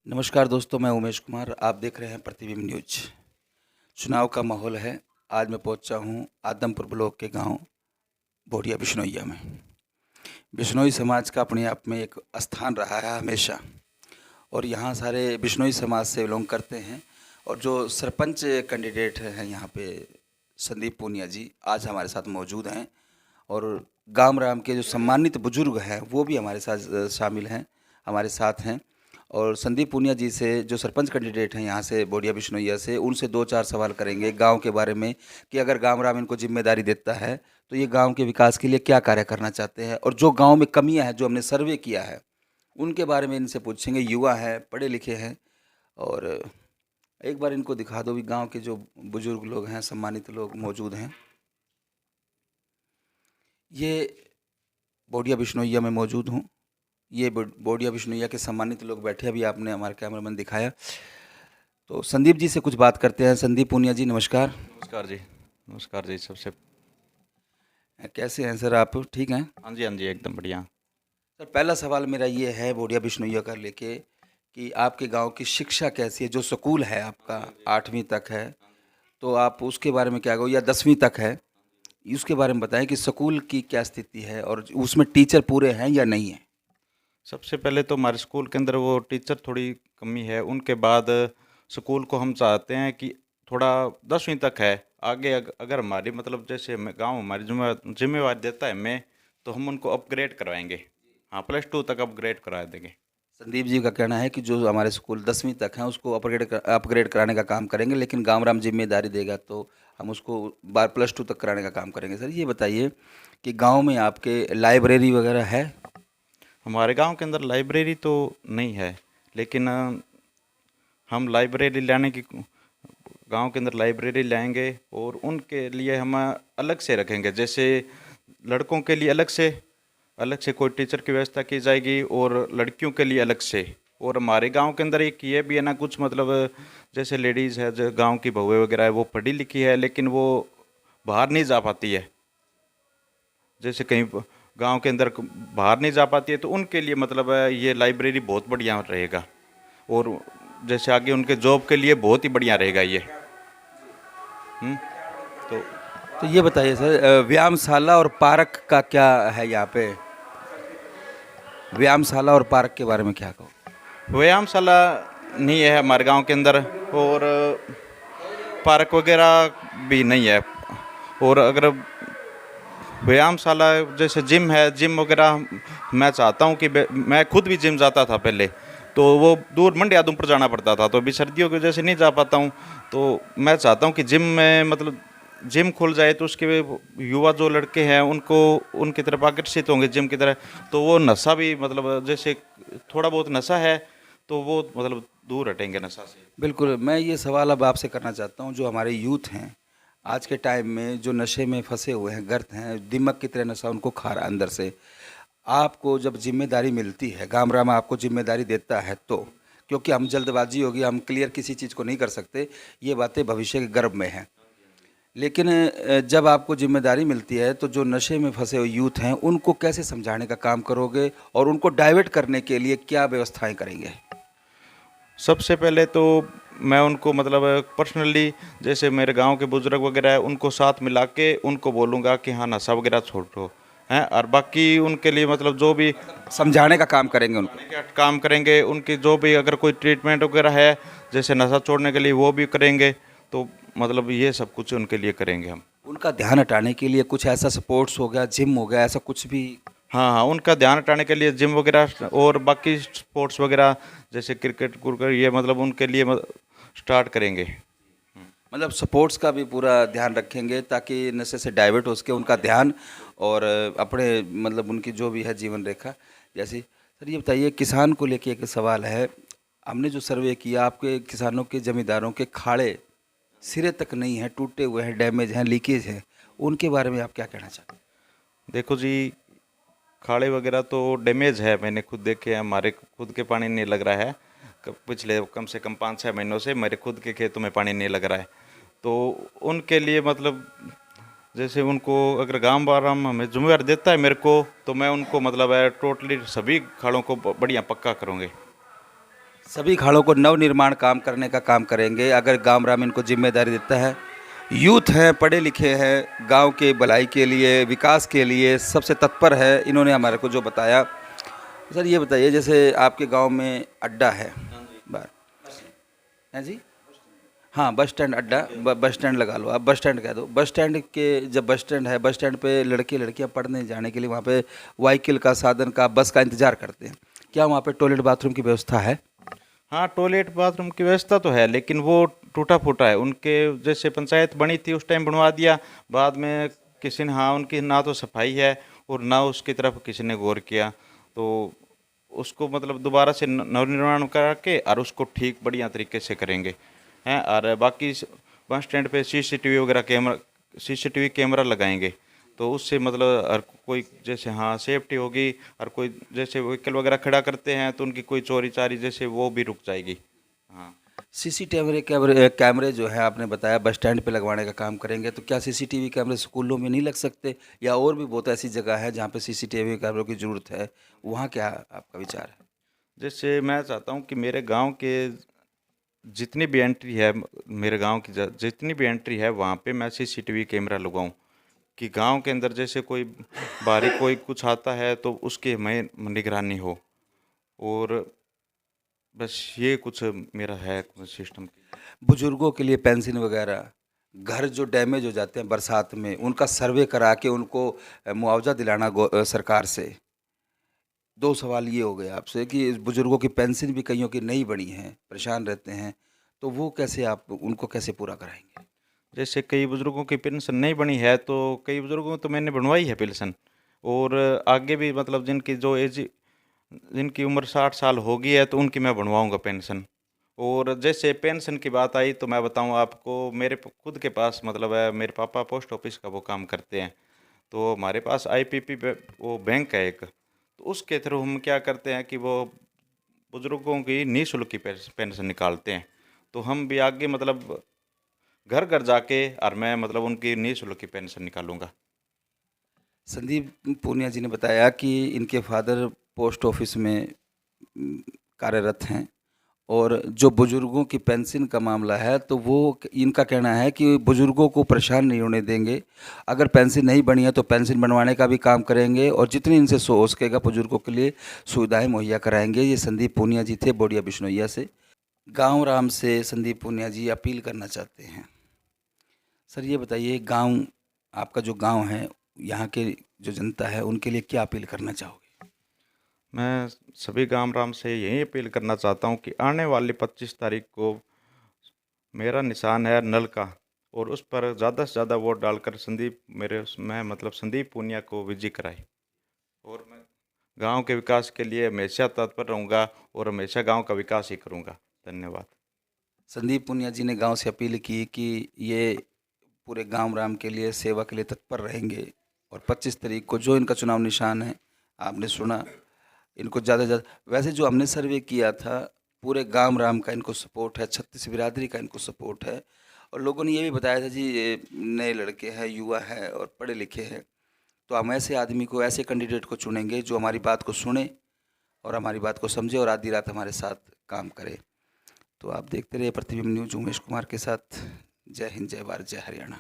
नमस्कार दोस्तों, मैं उमेश कुमार। आप देख रहे हैं प्रतिबिंब न्यूज। चुनाव का माहौल है। आज मैं पहुंचा हूं आदमपुर ब्लॉक के गांव बोडिया बिश्नोइया में। बिश्नोई समाज का अपने आप में एक स्थान रहा है हमेशा, और यहां सारे बिश्नोई समाज से बिलोंग करते हैं। और जो सरपंच कैंडिडेट हैं यहाँ पे, संदीप पूनिया जी, आज हमारे साथ मौजूद हैं। और गाम राम के जो सम्मानित बुजुर्ग हैं वो भी हमारे साथ शामिल हैं, हमारे साथ हैं। और संदीप पूनिया जी से, जो सरपंच कैंडिडेट हैं यहाँ से बोडिया बिश्नोइया से, उनसे दो चार सवाल करेंगे गांव के बारे में कि अगर गाम राम इनको जिम्मेदारी देता है तो ये गांव के विकास के लिए क्या कार्य करना चाहते हैं, और जो गांव में कमियां हैं जो हमने सर्वे किया है उनके बारे में इनसे पूछेंगे। युवा हैं, पढ़े लिखे हैं। और एक बार इनको दिखा दो भी, गांव के जो बुजुर्ग लोग हैं, सम्मानित लोग मौजूद हैं। ये बोडिया बिश्नोइया में मौजूद हूँ। ये बोडिया बिश्नोइया के सम्मानित लोग बैठे, अभी आपने हमारे कैमरामैन दिखाया। तो संदीप जी से कुछ बात करते हैं। संदीप पूनिया जी, नमस्कार। नमस्कार जी। नमस्कार जी। सबसे कैसे हैं सर आप? ठीक हैं? हाँ जी, हाँ जी, एकदम बढ़िया। सर, पहला सवाल मेरा ये है बोडिया बिश्नोइया का लेके कि आपके गांव की शिक्षा कैसी है? जो स्कूल है आपका 8वीं तक है, तो आप उसके बारे में क्या कहो, या 10वीं तक है, उसके बारे में बताएं कि स्कूल की क्या स्थिति है और उसमें टीचर पूरे हैं या नहीं है। सबसे पहले तो हमारे स्कूल के अंदर वो टीचर थोड़ी कमी है। उनके बाद स्कूल को हम चाहते हैं कि थोड़ा 10वीं तक है। आगे अगर हमारी मतलब जैसे गांव हमारी जिम्मेवारी देता है हमें, तो हम उनको अपग्रेड करवाएंगे। हाँ, +2 तक अपग्रेड करा देंगे। संदीप जी का कहना है कि जो हमारे स्कूल 10वीं तक हैं उसको अपग्रेड कराने का काम करेंगे, लेकिन गांव राम जिम्मेदारी देगा तो हम उसको बार +2 तक कराने का काम करेंगे। सर, ये बताइए कि गांव में आपके लाइब्रेरी वगैरह है? हमारे गांव के अंदर लाइब्रेरी तो नहीं है, लेकिन हम लाइब्रेरी लाने की गांव के अंदर लाइब्रेरी लाएंगे और उनके लिए हम अलग से रखेंगे। जैसे लड़कों के लिए अलग से कोई टीचर की व्यवस्था की जाएगी और लड़कियों के लिए अलग से। और हमारे गांव के अंदर एक ये भी है ना, कुछ मतलब जैसे लेडीज़ है, जो गांव की बहुएं वगैरह है, वो पढ़ी लिखी है लेकिन वो बाहर नहीं जा पाती है। जैसे कहीं गांव के अंदर बाहर नहीं जा पाती है, तो उनके लिए मतलब ये लाइब्रेरी बहुत बढ़िया रहेगा। और जैसे आगे उनके जॉब के लिए बहुत ही बढ़िया रहेगा ये। तो तो ये बताइए सर, व्यायामशाला और पार्क का क्या है यहाँ पे? व्यायामशाला और पार्क के बारे में क्या कहो? व्यायामशाला नहीं है हमारे गांव के अंदर, और पार्क वगैरह भी नहीं है। और अगर व्यायामशाला जैसे जिम है, जिम वगैरह मैं चाहता हूं कि मैं खुद भी जिम जाता था पहले, तो वो दूर मंडी आदमपुर जाना पड़ता था, तो अभी सर्दियों की वजह से नहीं जा पाता हूं। तो मैं चाहता हूं कि जिम में मतलब जिम खुल जाए तो उसके युवा जो लड़के हैं उनको उनकी तरफ आकर्षित होंगे जिम की तरह। तो वो नशा भी मतलब जैसे थोड़ा बहुत नशा है तो वो मतलब दूर हटेंगे नशा से। बिल्कुल, मैं ये सवाल अब आपसे करना चाहता हूँ। जो हमारे यूथ हैं आज के टाइम में, जो नशे में फंसे हुए हैं, गर्त हैं, दिमक की तरह नशा उनको खा रहा है अंदर से। आपको जब जिम्मेदारी मिलती है, गाम राम आपको जिम्मेदारी देता है, तो क्योंकि हम जल्दबाजी होगी, हम क्लियर किसी चीज़ को नहीं कर सकते, ये बातें भविष्य के गर्भ में हैं। लेकिन जब आपको जिम्मेदारी मिलती है तो जो नशे में फंसे हुए यूथ हैं उनको कैसे समझाने का काम करोगे, और उनको डाइवर्ट करने के लिए क्या व्यवस्थाएं करेंगे? सबसे पहले तो मैं उनको मतलब पर्सनली, जैसे मेरे गांव के बुजुर्ग वगैरह है, उनको साथ मिला के उनको बोलूँगा कि हाँ, नशा वगैरह छोड़ो हैं। और बाकी उनके लिए मतलब जो भी समझाने का काम करेंगे उनको। क्या काम करेंगे, उनकी जो भी अगर कोई ट्रीटमेंट वगैरह है जैसे नशा छोड़ने के लिए, वो भी करेंगे। तो मतलब ये सब कुछ उनके लिए करेंगे हम। उनका ध्यान हटाने के लिए कुछ ऐसा स्पोर्ट्स हो गया, जिम हो गया, ऐसा कुछ भी? हाँ हाँ, उनका ध्यान हटाने के लिए जिम वगैरह और बाकी स्पोर्ट्स वगैरह जैसे क्रिकेट कुरकेट, ये मतलब उनके लिए स्टार्ट करेंगे। मतलब स्पोर्ट्स का भी पूरा ध्यान रखेंगे ताकि नशे से डाइवर्ट हो सके उनका ध्यान, और अपने मतलब उनकी जो भी है जीवन रेखा जैसी। सर, ये बताइए, किसान को लेके एक सवाल है। हमने जो सर्वे किया, आपके किसानों के जमींदारों के खाड़े सिरे तक नहीं हैं, टूटे हुए हैं, डैमेज हैं, लीकेज है, उनके बारे में आप क्या कहना चाहते हैं? देखो जी, खाड़े वगैरह तो डैमेज है, मैंने खुद देखे हैं। हमारे खुद के पानी नहीं लग रहा है। पिछले कम से कम 5-6 महीनों से मेरे खुद के खेतों में पानी नहीं लग रहा है। तो उनके लिए मतलब जैसे उनको अगर गांव वाला हमें जिम्मेवारी देता है मेरे को, तो मैं उनको मतलब है टोटली सभी खाड़ों को बढ़िया पक्का करूँगे। सभी अखाड़ों को नवनिर्माण काम करने का काम करेंगे अगर गांव राम इनको जिम्मेदारी देता है। यूथ हैं, पढ़े लिखे हैं, गांव के भलाई के लिए, विकास के लिए सबसे तत्पर है। इन्होंने हमारे को जो बताया। सर ये बताइए, जैसे आपके गांव में अड्डा है, बार है जी, हाँ बस स्टैंड अड्डा, बस स्टैंड लगा लो, आप बस स्टैंड कह दो। बस स्टैंड के जब बस स्टैंड है, बस स्टैंड पे लड़के लड़कियां पढ़ने जाने के लिए वहाँ पे व्हीकल का, साधन का, बस का इंतजार करते हैं। क्या वहाँ पे टॉयलेट बाथरूम की व्यवस्था है? हाँ, टॉयलेट बाथरूम की व्यवस्था तो है, लेकिन वो टूटा फूटा है। उनके जैसे पंचायत बनी थी उस टाइम बनवा दिया, बाद में किसी ने, हाँ, उनकी ना तो सफाई है और ना उसकी तरफ किसी ने गौर किया। तो उसको मतलब दोबारा से नवनिर्माण करा के और उसको ठीक बढ़िया तरीके से करेंगे हैं। और बाकी बस स्टैंड पे सीसीटीवी वगैरह कैमरा, सीसीटीवी कैमरा लगाएंगे, तो उससे मतलब हर कोई जैसे, हाँ, सेफ्टी होगी। और कोई जैसे व्हीकल वगैरह खड़ा करते हैं तो उनकी कोई चोरी चारी जैसे वो भी रुक जाएगी। हाँ, सीसीटीवी कैमरे कैमरे जो है आपने बताया बस स्टैंड पे लगवाने का काम करेंगे, तो क्या सीसीटीवी कैमरे स्कूलों में नहीं लग सकते, या और भी बहुत ऐसी जगह है जहाँ पे सीसीटीवी कैमरों की ज़रूरत है, वहाँ क्या आपका विचार है? जैसे मैं चाहता हूँ कि मेरे गांव के जितनी भी एंट्री है, मेरे गांव की जितनी भी एंट्री है वहाँ पे मैं सीसीटीवी कैमरा लगाऊं, कि गांव के अंदर जैसे कोई बाहरी कोई कुछ आता है तो उसकी हमें निगरानी हो। और बस ये कुछ मेरा है सिस्टम। बुजुर्गों के लिए पेंशन वगैरह, घर जो डैमेज हो जाते हैं बरसात में, उनका सर्वे करा के उनको मुआवजा दिलाना सरकार से। दो सवाल ये हो गए आपसे कि इस बुजुर्गों की पेंशन भी कईयों की नहीं बनी है, परेशान रहते हैं, तो वो कैसे, आप उनको कैसे पूरा कराएंगे? जैसे कई बुजुर्गों की पेंशन नहीं बनी है, तो कई बुजुर्गों तो मैंने बनवाई है पेंशन। और आगे भी मतलब जिनकी जो एज, जिनकी उम्र 60 साल हो गई है तो उनकी मैं बनवाऊंगा पेंशन। और जैसे पेंशन की बात आई तो मैं बताऊं आपको, मेरे खुद के पास मतलब है, मेरे पापा पोस्ट ऑफिस का वो काम करते हैं। तो हमारे पास आईपीपी वो बैंक है एक, तो उसके थ्रू हम क्या करते हैं कि वो बुजुर्गों की निःशुल्क की पेंशन निकालते हैं। तो हम भी आगे मतलब घर घर जाके और मैं मतलब उनकी निःशुल्क की पेंशन निकालूंगा। संदीप पूनिया जी ने बताया कि इनके फादर पोस्ट ऑफिस में कार्यरत हैं, और जो बुजुर्गों की पेंशन का मामला है तो वो इनका कहना है कि बुजुर्गों को परेशान नहीं होने देंगे। अगर पेंशन नहीं बनी है तो पेंशन बनवाने का भी काम करेंगे, और जितनी इनसे हो सकेगा बुजुर्गों के लिए सुविधाएं मुहैया कराएंगे। ये संदीप पूनिया जी थे बोडिया बिश्नोइया से। गांव राम से संदीप पूनिया जी अपील करना चाहते हैं। सर ये बताइए, गांव, आपका जो गांव है, यहाँ के जो जनता है, उनके लिए क्या अपील करना चाहोगे? मैं सभी गांव राम से यही अपील करना चाहता हूं कि आने वाली 25 तारीख को मेरा निशान है नल का, और उस पर ज़्यादा से ज़्यादा वोट डालकर संदीप, मेरे मैं मतलब संदीप पूनिया को विजयी कराए। और मैं गांव के विकास के लिए हमेशा तत्पर रहूंगा और हमेशा गांव का विकास ही करूंगा। धन्यवाद। संदीप पुनिया जी ने गांव से अपील की कि ये पूरे गांव राम के लिए, सेवा के लिए तत्पर रहेंगे, और 25 तारीख को जो इनका चुनाव निशान है, आपने सुना, इनको ज़्यादा से ज़्यादा, वैसे जो हमने सर्वे किया था, पूरे गांव राम का इनको सपोर्ट है, 36 बिरादरी का इनको सपोर्ट है। और लोगों ने ये भी बताया था जी, ये नए लड़के हैं, युवा हैं और पढ़े लिखे हैं, तो हम ऐसे आदमी को, ऐसे कैंडिडेट को चुनेंगे जो हमारी बात को सुने और हमारी बात को समझे और आधी रात हमारे साथ काम करे। तो आप देखते रहिए प्रतिबिंब न्यूज, उमेश कुमार के साथ। जय हिंद, जय भारत, जय हरियाणा।